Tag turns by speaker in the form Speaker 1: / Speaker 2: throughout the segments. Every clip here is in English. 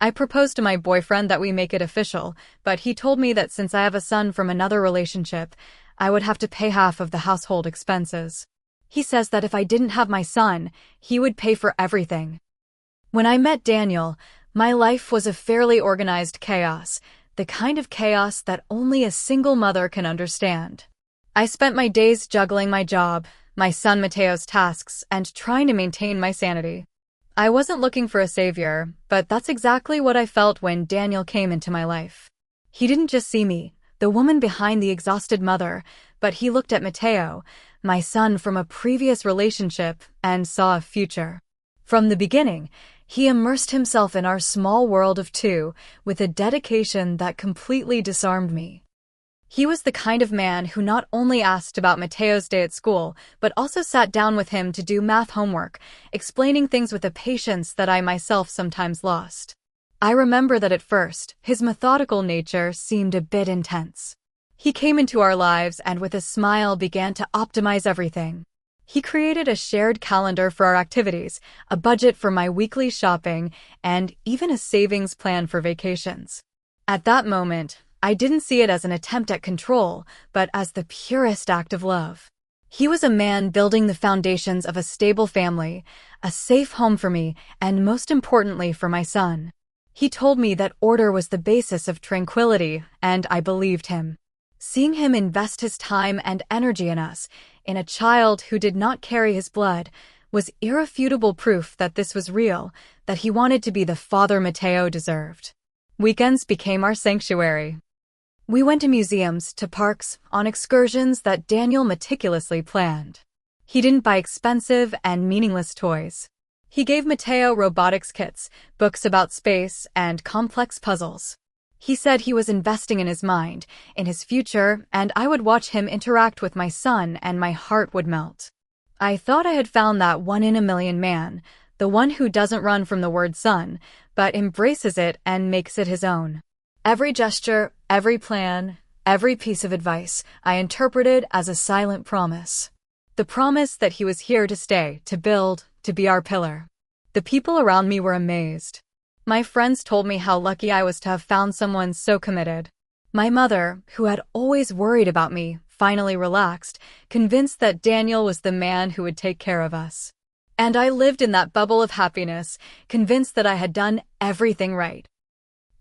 Speaker 1: I proposed to my boyfriend that we make it official, but he told me that since I have a son from another relationship, I would have to pay half of the household expenses. He says that if I didn't have my son, he would pay for everything. When I met Daniel, my life was a fairly organized chaos, the kind of chaos that only a single mother can understand. I spent my days juggling my job, my son Mateo's tasks, and trying to maintain my sanity. I wasn't looking for a savior, but that's exactly what I felt when Daniel came into my life. He didn't just see me, the woman behind the exhausted mother, but he looked at Mateo, my son from a previous relationship, and saw a future. From the beginning, he immersed himself in our small world of two with a dedication that completely disarmed me. He was the kind of man who not only asked about Mateo's day at school, but also sat down with him to do math homework, explaining things with a patience that I myself sometimes lost. I remember that at first, his methodical nature seemed a bit intense. He came into our lives and with a smile began to optimize everything. He created a shared calendar for our activities, a budget for my weekly shopping, and even a savings plan for vacations. At that moment, I didn't see it as an attempt at control, but as the purest act of love. He was a man building the foundations of a stable family, a safe home for me, and most importantly for my son. He told me that order was the basis of tranquility, and I believed him. Seeing him invest his time and energy in us, in a child who did not carry his blood, was irrefutable proof that this was real, that he wanted to be the father Mateo deserved. Weekends became our sanctuary. We went to museums, to parks, on excursions that Daniel meticulously planned. He didn't buy expensive and meaningless toys. He gave Mateo robotics kits, books about space, and complex puzzles. He said he was investing in his mind, in his future, and I would watch him interact with my son and my heart would melt. I thought I had found that one-in-a-million man, the one who doesn't run from the word son, but embraces it and makes it his own. Every gesture, every plan, every piece of advice, I interpreted as a silent promise. The promise that he was here to stay, to build, to be our pillar. The people around me were amazed. My friends told me how lucky I was to have found someone so committed. My mother, who had always worried about me, finally relaxed, convinced that Daniel was the man who would take care of us. And I lived in that bubble of happiness, convinced that I had done everything right.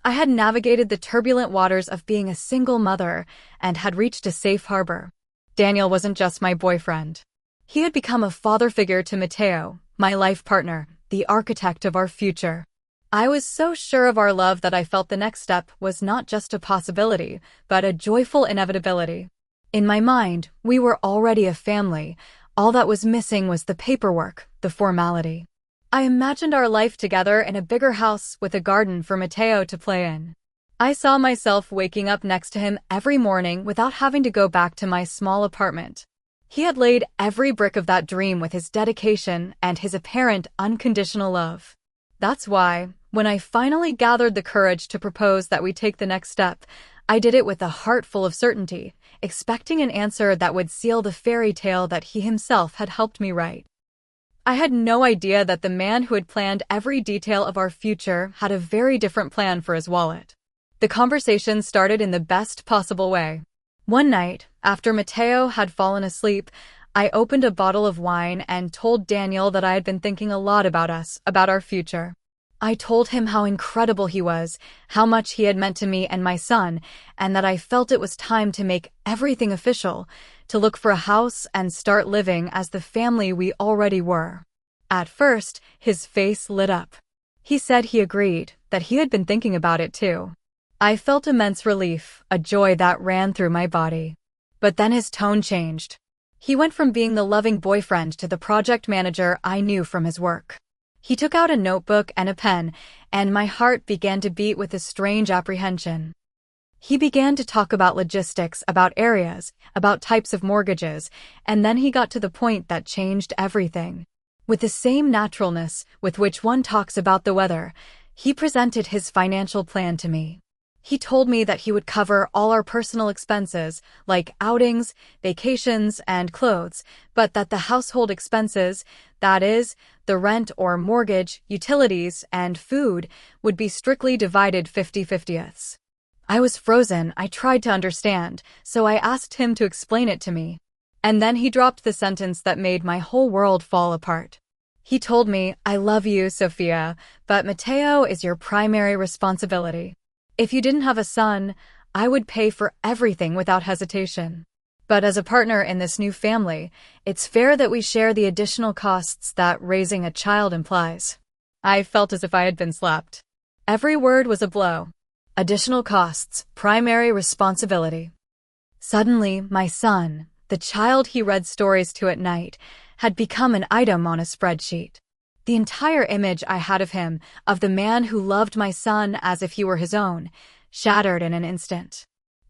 Speaker 1: I had navigated the turbulent waters of being a single mother and had reached a safe harbor. Daniel wasn't just my boyfriend. He had become a father figure to Mateo, my life partner, the architect of our future. I was so sure of our love that I felt the next step was not just a possibility, but a joyful inevitability. In my mind, we were already a family. All that was missing was the paperwork, the formality. I imagined our life together in a bigger house with a garden for Mateo to play in. I saw myself waking up next to him every morning without having to go back to my small apartment. He had laid every brick of that dream with his dedication and his apparent unconditional love. That's why, when I finally gathered the courage to propose that we take the next step, I did it with a heart full of certainty, expecting an answer that would seal the fairy tale that he himself had helped me write. I had no idea that the man who had planned every detail of our future had a very different plan for his wallet. The conversation started in the best possible way. One night, after Mateo had fallen asleep, I opened a bottle of wine and told Daniel that I had been thinking a lot about us, about our future. I told him how incredible he was, how much he had meant to me and my son, and that I felt it was time to make everything official, to look for a house and start living as the family we already were. At first, his face lit up. He said he agreed, that he had been thinking about it too. I felt immense relief, a joy that ran through my body. But then his tone changed. He went from being the loving boyfriend to the project manager I knew from his work. He took out a notebook and a pen, and my heart began to beat with a strange apprehension. He began to talk about logistics, about areas, about types of mortgages, and then he got to the point that changed everything. With the same naturalness with which one talks about the weather, he presented his financial plan to me. He told me that he would cover all our personal expenses, like outings, vacations, and clothes, but that the household expenses, that is, the rent or mortgage, utilities, and food, would be strictly divided 50-50. I was frozen. I tried to understand, so I asked him to explain it to me. And then he dropped the sentence that made my whole world fall apart. He told me, "I love you, Sophia, but Mateo is your primary responsibility. If you didn't have a son, I would pay for everything without hesitation. But as a partner in this new family, it's fair that we share the additional costs that raising a child implies." I felt as if I had been slapped. Every word was a blow. Additional costs, primary responsibility. Suddenly, my son, the child he read stories to at night, had become an item on a spreadsheet. The entire image I had of him, of the man who loved my son as if he were his own, shattered in an instant.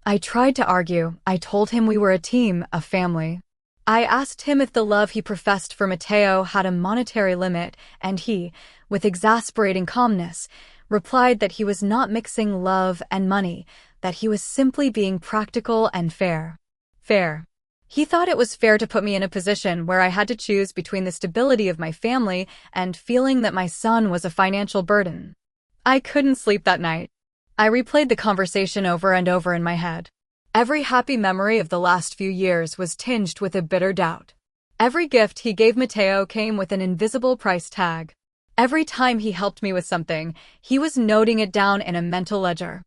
Speaker 1: I tried to argue. I told him we were a team, a family. I asked him if the love he professed for Mateo had a monetary limit, and he, with exasperating calmness, replied that he was not mixing love and money, that he was simply being practical and fair. Fair. He thought it was fair to put me in a position where I had to choose between the stability of my family and feeling that my son was a financial burden. I couldn't sleep that night. I replayed the conversation over and over in my head. Every happy memory of the last few years was tinged with a bitter doubt. Every gift he gave Mateo came with an invisible price tag. Every time he helped me with something, he was noting it down in a mental ledger.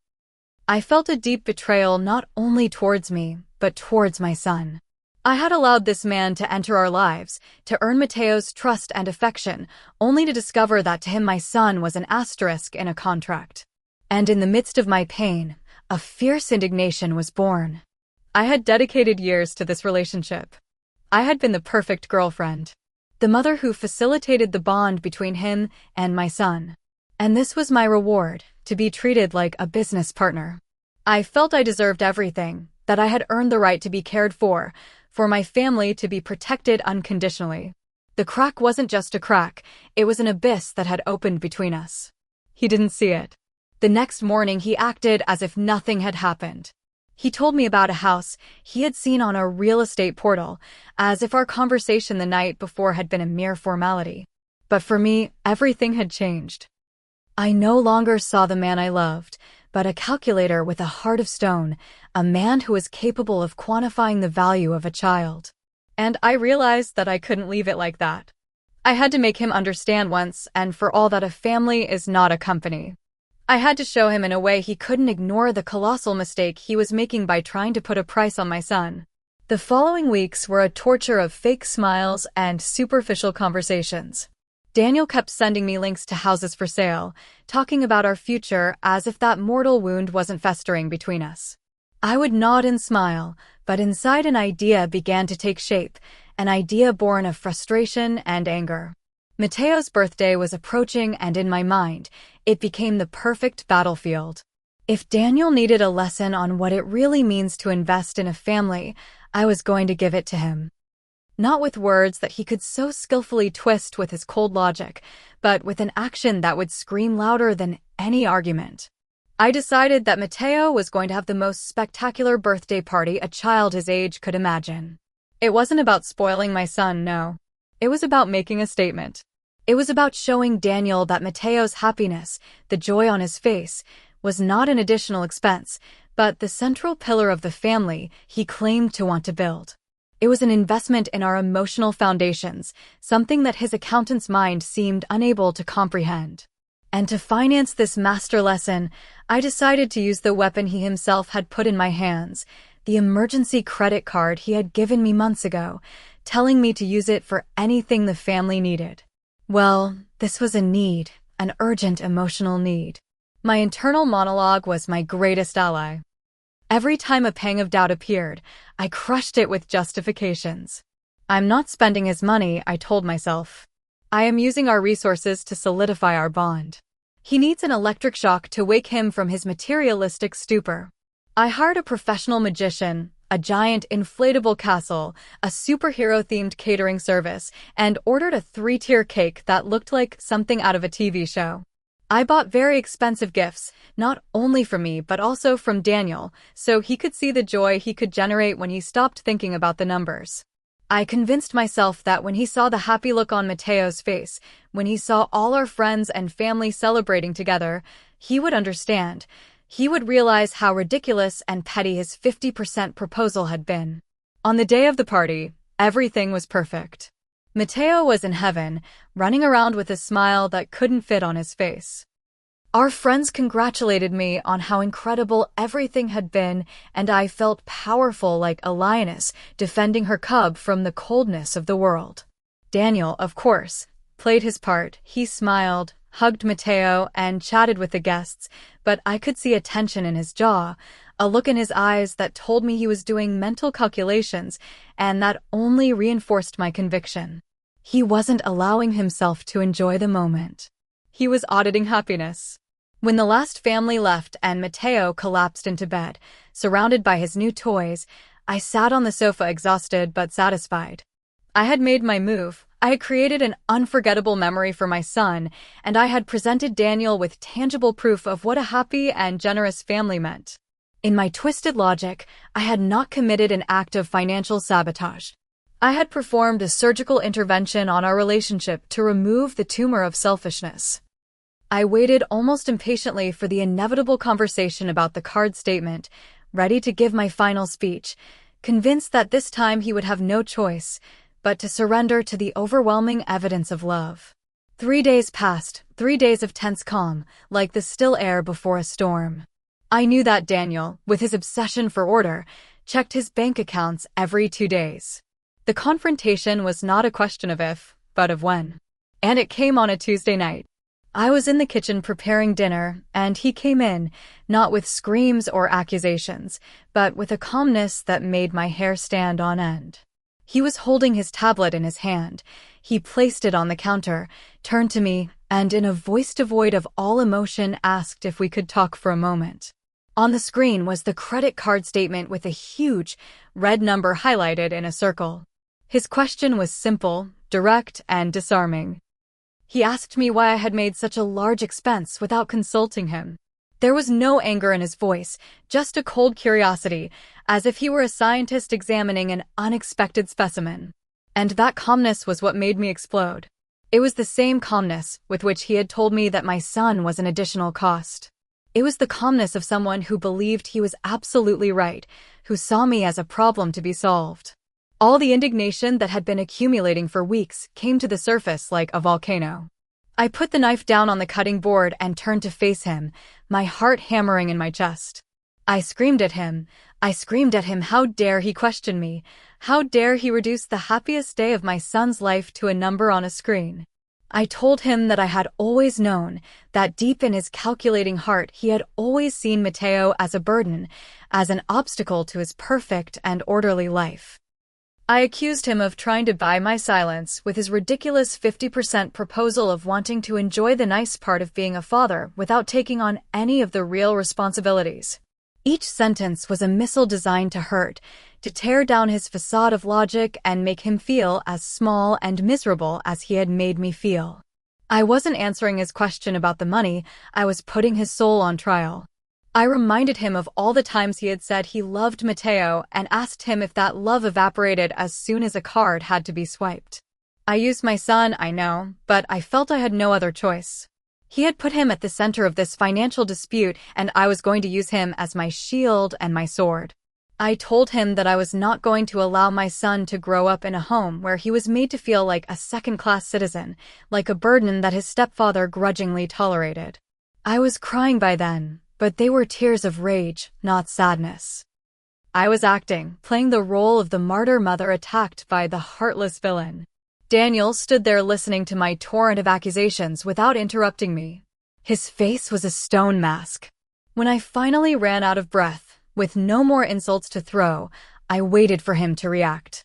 Speaker 1: I felt a deep betrayal not only towards me, but towards my son. I had allowed this man to enter our lives, to earn Mateo's trust and affection, only to discover that to him my son was an asterisk in a contract. And in the midst of my pain, a fierce indignation was born. I had dedicated years to this relationship. I had been the perfect girlfriend, the mother who facilitated the bond between him and my son. And this was my reward, to be treated like a business partner. I felt I deserved everything, that I had earned the right to be cared for my family to be protected unconditionally. The crack wasn't just a crack, it was an abyss that had opened between us. He didn't see it. The next morning he acted as if nothing had happened. He told me about a house he had seen on a real estate portal, as if our conversation the night before had been a mere formality. But for me, everything had changed. I no longer saw the man I loved, but a calculator with a heart of stone, a man who was capable of quantifying the value of a child. And I realized that I couldn't leave it like that. I had to make him understand once and for all that a family is not a company. I had to show him in a way he couldn't ignore the colossal mistake he was making by trying to put a price on my son. The following weeks were a torture of fake smiles and superficial conversations. Daniel kept sending me links to houses for sale, talking about our future as if that mortal wound wasn't festering between us. I would nod and smile, but inside an idea began to take shape, an idea born of frustration and anger. Mateo's birthday was approaching, and in my mind, it became the perfect battlefield. If Daniel needed a lesson on what it really means to invest in a family, I was going to give it to him. Not with words that he could so skillfully twist with his cold logic, but with an action that would scream louder than any argument. I decided that Mateo was going to have the most spectacular birthday party a child his age could imagine. It wasn't about spoiling my son, no. It was about making a statement. It was about showing Daniel that Mateo's happiness, the joy on his face, was not an additional expense, but the central pillar of the family he claimed to want to build. It was an investment in our emotional foundations, something that his accountant's mind seemed unable to comprehend. And to finance this master lesson, I decided to use the weapon he himself had put in my hands, the emergency credit card he had given me months ago, telling me to use it for anything the family needed. Well, this was a need, an urgent emotional need. My internal monologue was my greatest ally. Every time a pang of doubt appeared, I crushed it with justifications. I'm not spending his money, I told myself. I am using our resources to solidify our bond. He needs an electric shock to wake him from his materialistic stupor. I hired a professional magician, a giant inflatable castle, a superhero-themed catering service, and ordered a 3-tier cake that looked like something out of a TV show. I bought very expensive gifts, not only for me but also from Daniel, so he could see the joy he could generate when he stopped thinking about the numbers. I convinced myself that when he saw the happy look on Mateo's face, when he saw all our friends and family celebrating together, he would understand. He would realize how ridiculous and petty his 50% proposal had been. On the day of the party, everything was perfect. Mateo was in heaven, running around with a smile that couldn't fit on his face. Our friends congratulated me on how incredible everything had been, and I felt powerful like a lioness defending her cub from the coldness of the world. Daniel, of course, played his part. He smiled, hugged Mateo, and chatted with the guests, but I could see a tension in his jaw, a look in his eyes that told me he was doing mental calculations, and that only reinforced my conviction. He wasn't allowing himself to enjoy the moment. He was auditing happiness. When the last family left and Mateo collapsed into bed, surrounded by his new toys, I sat on the sofa exhausted but satisfied. I had made my move. I had created an unforgettable memory for my son, and I had presented Daniel with tangible proof of what a happy and generous family meant. In my twisted logic, I had not committed an act of financial sabotage. I had performed a surgical intervention on our relationship to remove the tumor of selfishness. I waited almost impatiently for the inevitable conversation about the card statement, ready to give my final speech, convinced that this time he would have no choice but to surrender to the overwhelming evidence of love. 3 days passed, 3 days of tense calm, like the still air before a storm. I knew that Daniel, with his obsession for order, checked his bank accounts every 2 days. The confrontation was not a question of if, but of when. And it came on a Tuesday night. I was in the kitchen preparing dinner, and he came in, not with screams or accusations, but with a calmness that made my hair stand on end. He was holding his tablet in his hand. He placed it on the counter, turned to me, and in a voice devoid of all emotion asked if we could talk for a moment. On the screen was the credit card statement with a huge, red number highlighted in a circle. His question was simple, direct, and disarming. He asked me why I had made such a large expense without consulting him. There was no anger in his voice, just a cold curiosity, as if he were a scientist examining an unexpected specimen. And that calmness was what made me explode. It was the same calmness with which he had told me that my son was an additional cost. It was the calmness of someone who believed he was absolutely right, who saw me as a problem to be solved. All the indignation that had been accumulating for weeks came to the surface like a volcano. I put the knife down on the cutting board and turned to face him, my heart hammering in my chest. I screamed at him. How dare he question me? How dare he reduce the happiest day of my son's life to a number on a screen? I told him that I had always known, that deep in his calculating heart he had always seen Mateo as a burden, as an obstacle to his perfect and orderly life. I accused him of trying to buy my silence with his ridiculous 50% proposal of wanting to enjoy the nice part of being a father without taking on any of the real responsibilities. Each sentence was a missile designed to hurt, to tear down his facade of logic and make him feel as small and miserable as he had made me feel. I wasn't answering his question about the money, I was putting his soul on trial. I reminded him of all the times he had said he loved Mateo and asked him if that love evaporated as soon as a card had to be swiped. I used my son, I know, but I felt I had no other choice. He had put him at the center of this financial dispute, and I was going to use him as my shield and my sword. I told him that I was not going to allow my son to grow up in a home where he was made to feel like a second-class citizen, like a burden that his stepfather grudgingly tolerated. I was crying by then, but they were tears of rage, not sadness. I was acting, playing the role of the martyr mother attacked by the heartless villain. Daniel stood there listening to my torrent of accusations without interrupting me. His face was a stone mask. When I finally ran out of breath, with no more insults to throw, I waited for him to react.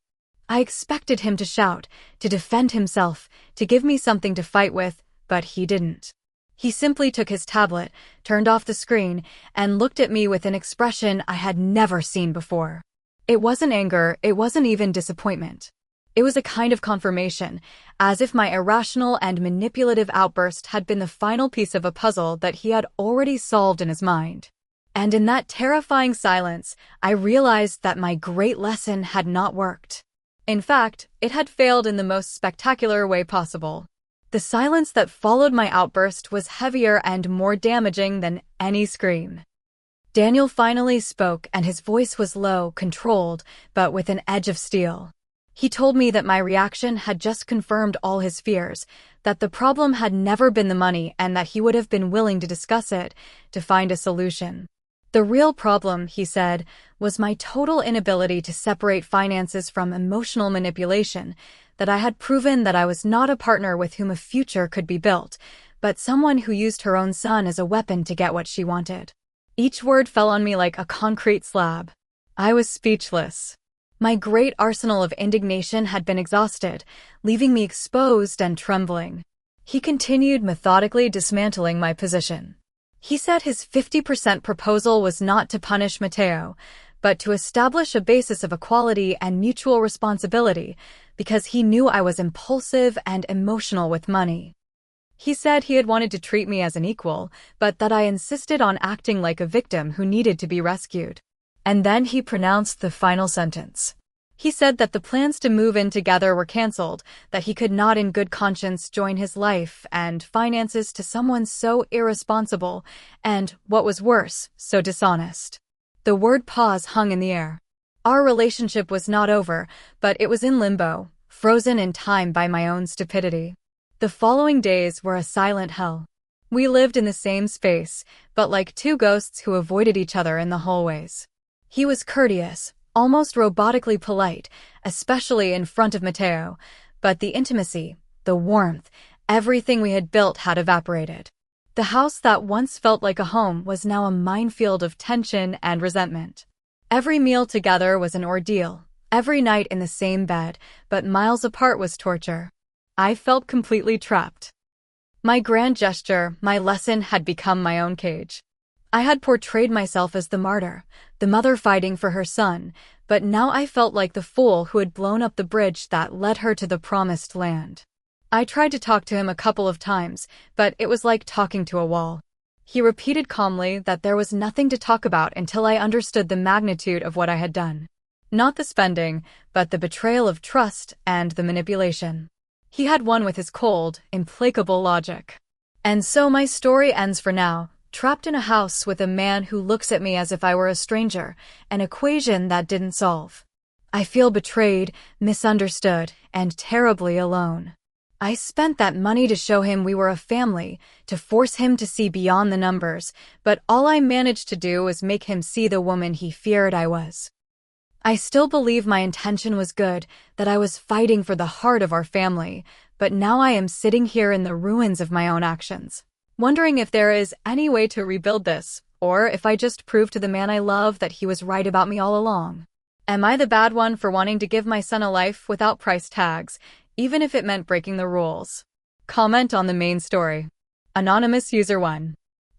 Speaker 1: I expected him to shout, to defend himself, to give me something to fight with, but he didn't. He simply took his tablet, turned off the screen, and looked at me with an expression I had never seen before. It wasn't anger, it wasn't even disappointment. It was a kind of confirmation, as if my irrational and manipulative outburst had been the final piece of a puzzle that he had already solved in his mind. And in that terrifying silence, I realized that my great lesson had not worked. In fact, it had failed in the most spectacular way possible. The silence that followed my outburst was heavier and more damaging than any scream. Daniel finally spoke, and his voice was low, controlled, but with an edge of steel. He told me that my reaction had just confirmed all his fears, that the problem had never been the money and that he would have been willing to discuss it to find a solution. The real problem, he said, was my total inability to separate finances from emotional manipulation, that I had proven that I was not a partner with whom a future could be built, but someone who used her own son as a weapon to get what she wanted. Each word fell on me like a concrete slab. I was speechless. My great arsenal of indignation had been exhausted, leaving me exposed and trembling. He continued methodically dismantling my position. He said his 50% proposal was not to punish Mateo, but to establish a basis of equality and mutual responsibility, because he knew I was impulsive and emotional with money. He said he had wanted to treat me as an equal, but that I insisted on acting like a victim who needed to be rescued. And then he pronounced the final sentence. He said that the plans to move in together were cancelled, that he could not in good conscience join his life and finances to someone so irresponsible and, what was worse, so dishonest. The word pause hung in the air. Our relationship was not over, but it was in limbo, frozen in time by my own stupidity. The following days were a silent hell. We lived in the same space, but like two ghosts who avoided each other in the hallways. He was courteous, almost robotically polite, especially in front of Mateo, but the intimacy, the warmth, everything we had built had evaporated. The house that once felt like a home was now a minefield of tension and resentment. Every meal together was an ordeal, every night in the same bed, but miles apart was torture. I felt completely trapped. My grand gesture, my lesson, had become my own cage. I had portrayed myself as the martyr, the mother fighting for her son, but now I felt like the fool who had blown up the bridge that led her to the promised land. I tried to talk to him a couple of times, but it was like talking to a wall. He repeated calmly that there was nothing to talk about until I understood the magnitude of what I had done. Not the spending, but the betrayal of trust and the manipulation. He had won with his cold, implacable logic. And so my story ends for now, trapped in a house with a man who looks at me as if I were a stranger, an equation that didn't solve. I feel betrayed, misunderstood, and terribly alone. I spent that money to show him we were a family, to force him to see beyond the numbers, but all I managed to do was make him see the woman he feared I was. I still believe my intention was good, that I was fighting for the heart of our family, but now I am sitting here in the ruins of my own actions, wondering if there is any way to rebuild this, or if I just proved to the man I love that he was right about me all along. Am I the bad one for wanting to give my son a life without price tags, even if it meant breaking the rules? Comment on the main story. Anonymous User 1.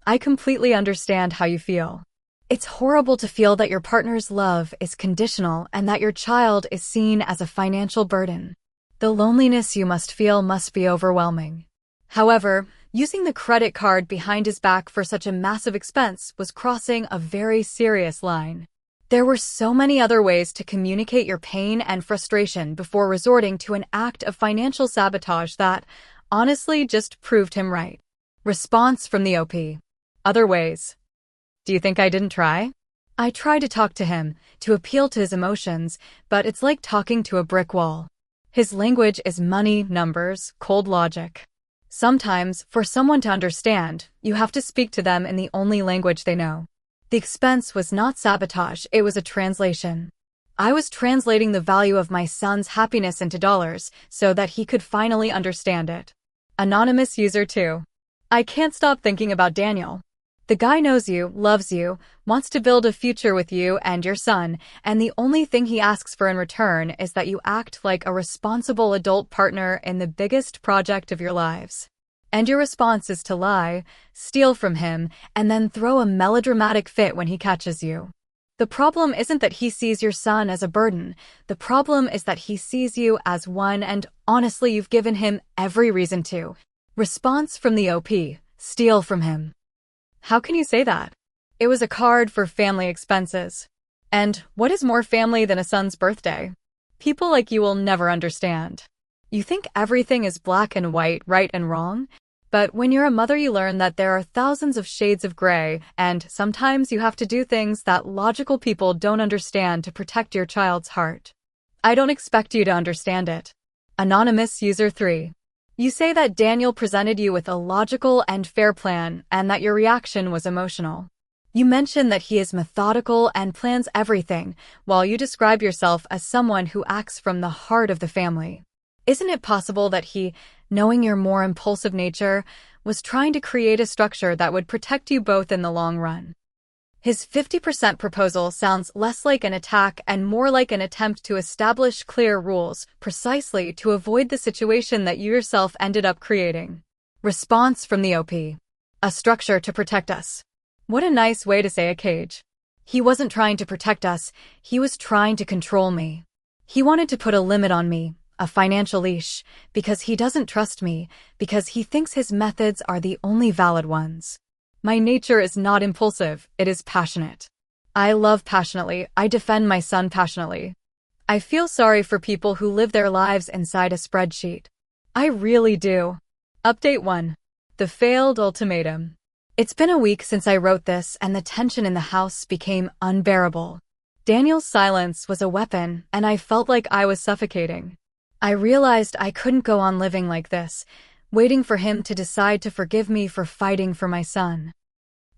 Speaker 1: I completely understand how you feel. It's horrible to feel that your partner's love is conditional and that your child is seen as a financial burden. The loneliness you must feel must be overwhelming. However, using the credit card behind his back for such a massive expense was crossing a very serious line. There were so many other ways to communicate your pain and frustration before resorting to an act of financial sabotage that, honestly, just proved him right. Response from the OP. Other ways. Do you think I didn't try? I tried to talk to him, to appeal to his emotions, but it's like talking to a brick wall. His language is money, numbers, cold logic. Sometimes, for someone to understand, you have to speak to them in the only language they know. The expense was not sabotage, it was a translation. I was translating the value of my son's happiness into dollars so that he could finally understand it. Anonymous User 2. I can't stop thinking about Daniel. The guy knows you, loves you, wants to build a future with you and your son, and the only thing he asks for in return is that you act like a responsible adult partner in the biggest project of your lives. And your response is to lie, steal from him, and then throw a melodramatic fit when he catches you. The problem isn't that he sees your son as a burden. The problem is that he sees you as one, and honestly, you've given him every reason to. Response from the OP. Steal from him. How can you say that? It was a card for family expenses. And what is more family than a son's birthday? People like you will never understand. You think everything is black and white, right and wrong? But when you're a mother, you learn that there are thousands of shades of gray, and sometimes you have to do things that logical people don't understand to protect your child's heart. I don't expect you to understand it. Anonymous User 3. You say that Daniel presented you with a logical and fair plan, and that your reaction was emotional. You mention that he is methodical and plans everything, while you describe yourself as someone who acts from the heart of the family. Isn't it possible that he, knowing your more impulsive nature, was trying to create a structure that would protect you both in the long run? His 50% proposal sounds less like an attack and more like an attempt to establish clear rules, precisely to avoid the situation that you yourself ended up creating. Response from the OP. A structure to protect us. What a nice way to say a cage. He wasn't trying to protect us, he was trying to control me. He wanted to put a limit on me, a financial leash, because he doesn't trust me, because he thinks his methods are the only valid ones. My nature is not impulsive, it is passionate. I love passionately, I defend my son passionately. I feel sorry for people who live their lives inside a spreadsheet. I really do. Update 1. The failed ultimatum. It's been a week since I wrote this, and the tension in the house became unbearable. Daniel's silence was a weapon, and I felt like I was suffocating. I realized I couldn't go on living like this, waiting for him to decide to forgive me for fighting for my son.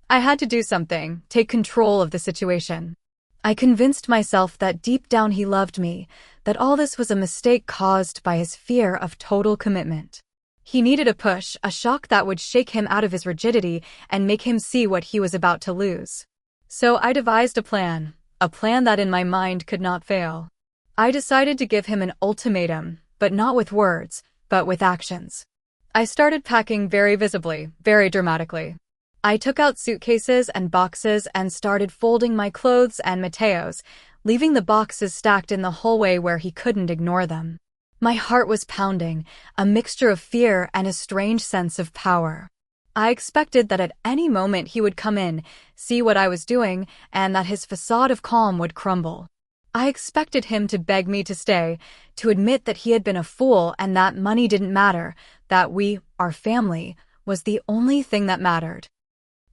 Speaker 1: I had to do something, take control of the situation. I convinced myself that deep down he loved me, that all this was a mistake caused by his fear of total commitment. He needed a push, a shock that would shake him out of his rigidity and make him see what he was about to lose. So I devised a plan that in my mind could not fail. I decided to give him an ultimatum, but not with words, but with actions. I started packing very visibly, very dramatically. I took out suitcases and boxes and started folding my clothes and Mateo's, leaving the boxes stacked in the hallway where he couldn't ignore them. My heart was pounding, a mixture of fear and a strange sense of power. I expected that at any moment he would come in, see what I was doing, and that his facade of calm would crumble. I expected him to beg me to stay, to admit that he had been a fool and that money didn't matter, that we, our family, was the only thing that mattered.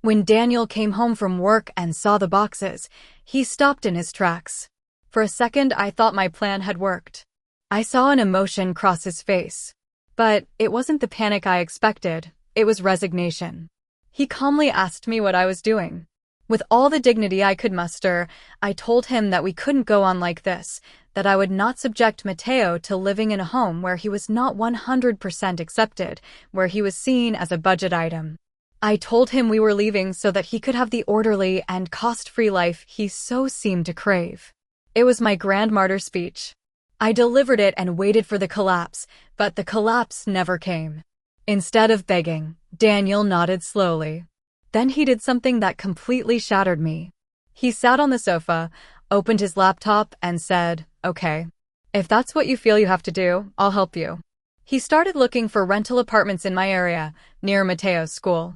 Speaker 1: When Daniel came home from work and saw the boxes, he stopped in his tracks. For a second, I thought my plan had worked. I saw an emotion cross his face. But it wasn't the panic I expected, it was resignation. He calmly asked me what I was doing. With all the dignity I could muster, I told him that we couldn't go on like this, that I would not subject Mateo to living in a home where he was not 100% accepted, where he was seen as a budget item. I told him we were leaving so that he could have the orderly and cost-free life he so seemed to crave. It was my grand martyr speech. I delivered it and waited for the collapse, but the collapse never came. Instead of begging, Daniel nodded slowly. Then he did something that completely shattered me. He sat on the sofa, opened his laptop, and said, "Okay. If that's what you feel you have to do, I'll help you." He started looking for rental apartments in my area, near Mateo's school.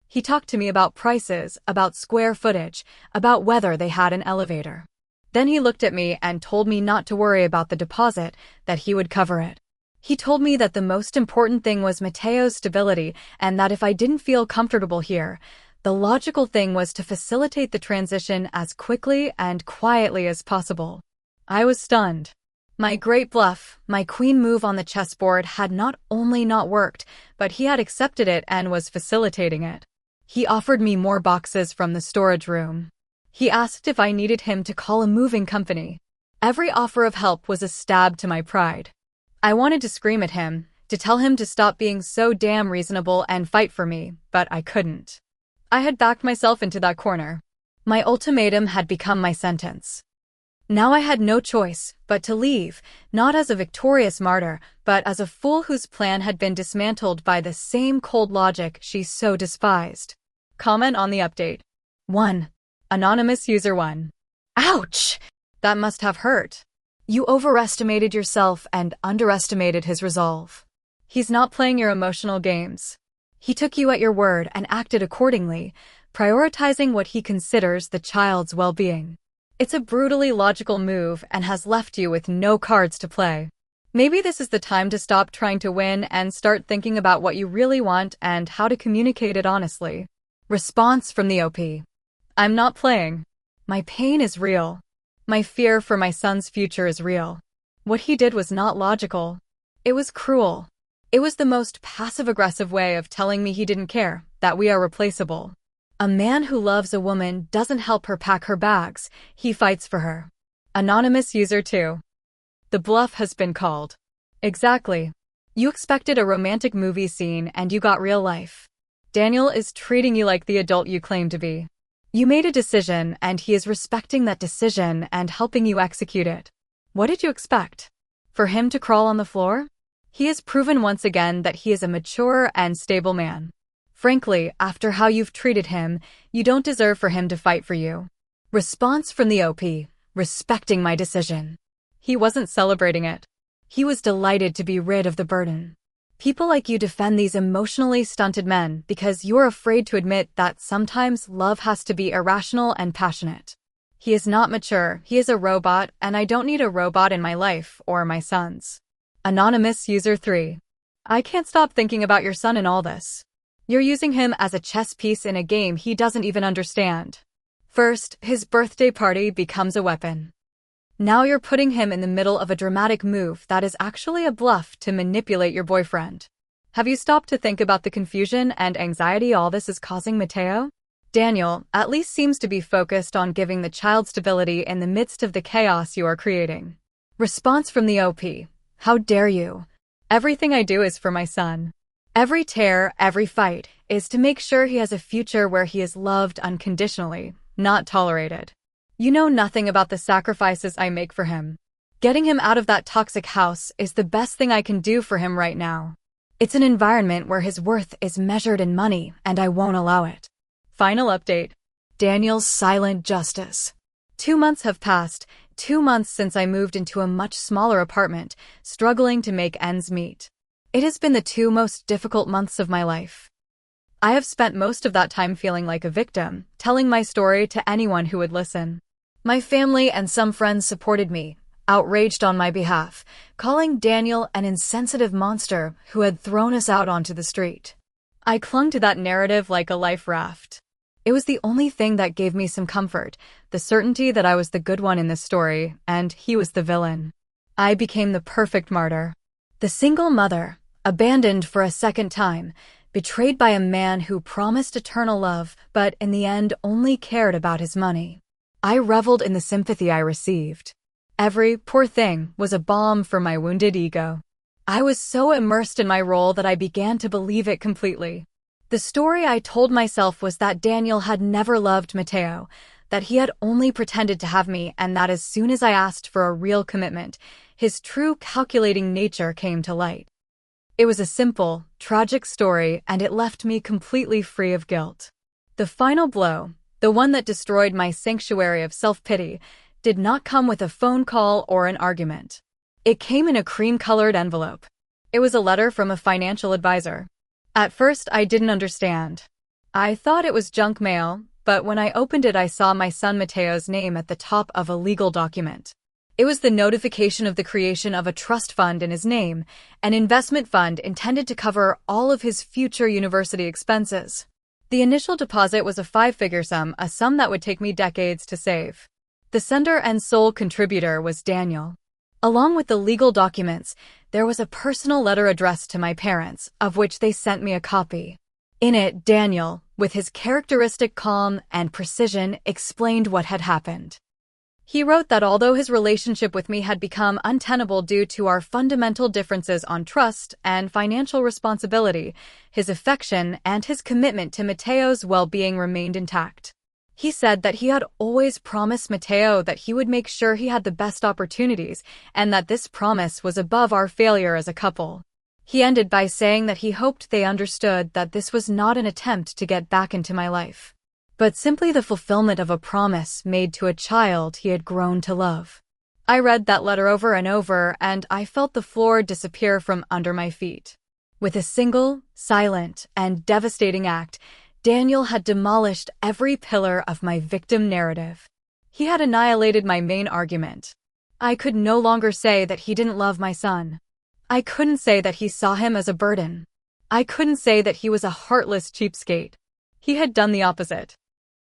Speaker 1: He talked to me about prices, about square footage, about whether they had an elevator. Then he looked at me and told me not to worry about the deposit, that he would cover it. He told me that the most important thing was Mateo's stability and that if I didn't feel comfortable here, the logical thing was to facilitate the transition as quickly and quietly as possible. I was stunned. My great bluff, my queen move on the chessboard had not only not worked, but he had accepted it and was facilitating it. He offered me more boxes from the storage room. He asked if I needed him to call a moving company. Every offer of help was a stab to my pride. I wanted to scream at him, to tell him to stop being so damn reasonable and fight for me, but I couldn't. I had backed myself into that corner. My ultimatum had become my sentence. Now I had no choice but to leave, not as a victorious martyr, but as a fool whose plan had been dismantled by the same cold logic she so despised. Comment on the update. 1. Anonymous User 1. Ouch! That must have hurt. You overestimated yourself and underestimated his resolve. He's not playing your emotional games. He took you at your word and acted accordingly, prioritizing what he considers the child's well-being. It's a brutally logical move and has left you with no cards to play. Maybe this is the time to stop trying to win and start thinking about what you really want and how to communicate it honestly. Response from the OP. I'm not playing. My pain is real. My fear for my son's future is real. What he did was not logical. It was cruel. It was the most passive-aggressive way of telling me he didn't care, that we are replaceable. A man who loves a woman doesn't help her pack her bags, he fights for her. Anonymous user 2. The bluff has been called. Exactly. You expected a romantic movie scene and you got real life. Daniel is treating you like the adult you claim to be. You made a decision and he is respecting that decision and helping you execute it. What did you expect? For him to crawl on the floor? He has proven once again that he is a mature and stable man. Frankly, after how you've treated him, you don't deserve for him to fight for you. Response from the OP. Respecting my decision. He wasn't celebrating it. He was delighted to be rid of the burden. People like you defend these emotionally stunted men because you're afraid to admit that sometimes love has to be irrational and passionate. He is not mature, he is a robot, and I don't need a robot in my life or my son's. Anonymous user 3. I can't stop thinking about your son in all this. You're using him as a chess piece in a game he doesn't even understand. First, his birthday party becomes a weapon. Now you're putting him in the middle of a dramatic move that is actually a bluff to manipulate your boyfriend. Have you stopped to think about the confusion and anxiety all this is causing Mateo? Daniel at least seems to be focused on giving the child stability in the midst of the chaos you are creating. Response from the OP. How dare you? Everything I do is for my son. Every tear, every fight, is to make sure he has a future where he is loved unconditionally, not tolerated. You know nothing about the sacrifices I make for him. Getting him out of that toxic house is the best thing I can do for him right now. It's an environment where his worth is measured in money, and I won't allow it. Final update. Daniel's silent justice. 2 months have passed, 2 months since I moved into a much smaller apartment, struggling to make ends meet. It has been the 2 most difficult months of my life. I have spent most of that time feeling like a victim, telling my story to anyone who would listen. My family and some friends supported me, outraged on my behalf, calling Daniel an insensitive monster who had thrown us out onto the street. I clung to that narrative like a life raft. It was the only thing that gave me some comfort, the certainty that I was the good one in this story, and he was the villain. I became the perfect martyr. The single mother, abandoned for a second time, betrayed by a man who promised eternal love, but in the end only cared about his money. I reveled in the sympathy I received. Every poor thing was a balm for my wounded ego. I was so immersed in my role that I began to believe it completely. The story I told myself was that Daniel had never loved Mateo, that he had only pretended to have me, and that as soon as I asked for a real commitment, his true calculating nature came to light. It was a simple, tragic story, and it left me completely free of guilt. The final blow, the one that destroyed my sanctuary of self-pity, did not come with a phone call or an argument. It came in a cream-colored envelope. It was a letter from a financial advisor. At first, I didn't understand. I thought it was junk mail, but when I opened it I saw my son Mateo's name at the top of a legal document. It was the notification of the creation of a trust fund in his name, an investment fund intended to cover all of his future university expenses. The initial deposit was a 5-figure sum, a sum that would take me decades to save. The sender and sole contributor was Daniel. Along with the legal documents, there was a personal letter addressed to my parents, of which they sent me a copy. In it, Daniel, with his characteristic calm and precision, explained what had happened. He wrote that although his relationship with me had become untenable due to our fundamental differences on trust and financial responsibility, his affection and his commitment to Mateo's well-being remained intact. He said that he had always promised Mateo that he would make sure he had the best opportunities, and that this promise was above our failure as a couple. He ended by saying that he hoped they understood that this was not an attempt to get back into my life. but simply the fulfillment of a promise made to a child he had grown to love. I read that letter over and over, and I felt the floor disappear from under my feet. With a single, silent, and devastating act, Daniel had demolished every pillar of my victim narrative. He had annihilated my main argument. I could no longer say that he didn't love my son. I couldn't say that he saw him as a burden. I couldn't say that he was a heartless cheapskate. He had done the opposite.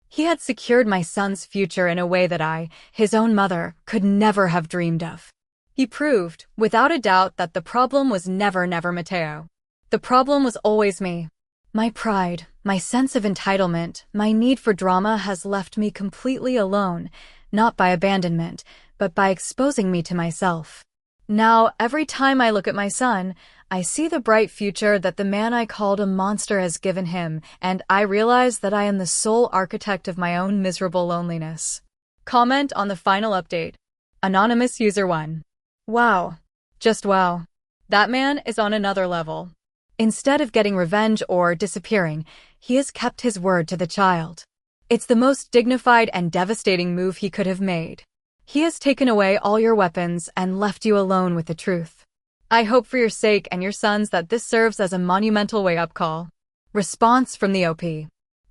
Speaker 1: He had secured my son's future in a way that I, his own mother, could never have dreamed of. He proved, without a doubt, that the problem was never Mateo. The problem was always me. My pride, my sense of entitlement, my need for drama has left me completely alone, not by abandonment, but by exposing me to myself. Now, every time I look at my son, I see the bright future that the man I called a monster has given him, and I realize that I am the sole architect of my own miserable loneliness. Comment on the final update. Anonymous User 1. Wow. Just wow. That man is on another level. Instead of getting revenge or disappearing, he has kept his word to the child. It's the most dignified and devastating move he could have made. He has taken away all your weapons and left you alone with the truth. I hope for your sake and your son's that this serves as a monumental wake-up call. Response from the OP.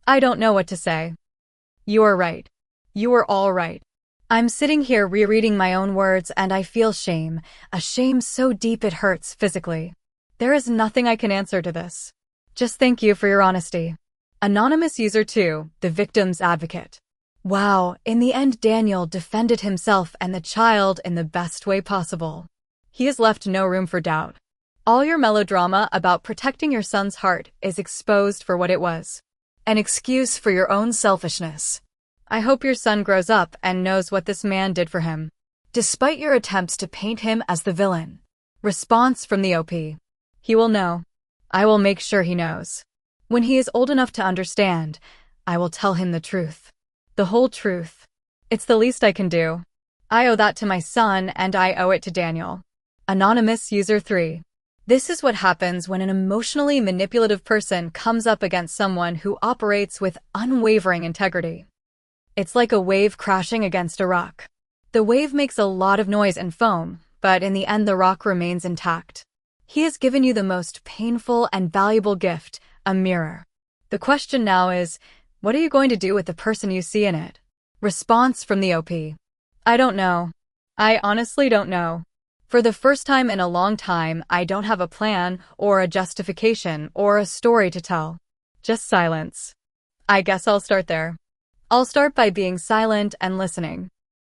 Speaker 1: I don't know what to say. You are right. You are all right. I'm sitting here rereading my own words and I feel shame, a shame so deep it hurts physically. There is nothing I can answer to this. Just thank you for your honesty. Anonymous User 2, the victim's advocate. Wow, in the end Daniel defended himself and the child in the best way possible. He has left no room for doubt. All your melodrama about protecting your son's heart is exposed for what it was. An excuse for your own selfishness. I hope your son grows up and knows what this man did for him, despite your attempts to paint him as the villain. Response from the OP. He will know. I will make sure he knows. When he is old enough to understand, I will tell him the truth. The whole truth. It's the least I can do. I owe that to my son and I owe it to Daniel. Anonymous User 3. This is what happens when an emotionally manipulative person comes up against someone who operates with unwavering integrity. It's like a wave crashing against a rock. The wave makes a lot of noise and foam, but in the end the rock remains intact. He has given you the most painful and valuable gift, a mirror. The question now is, what are you going to do with the person you see in it? Response from the OP. I don't know. I honestly don't know. For the first time in a long time, I don't have a plan or a justification or a story to tell. Just silence. I guess I'll start there. I'll start by being silent and listening.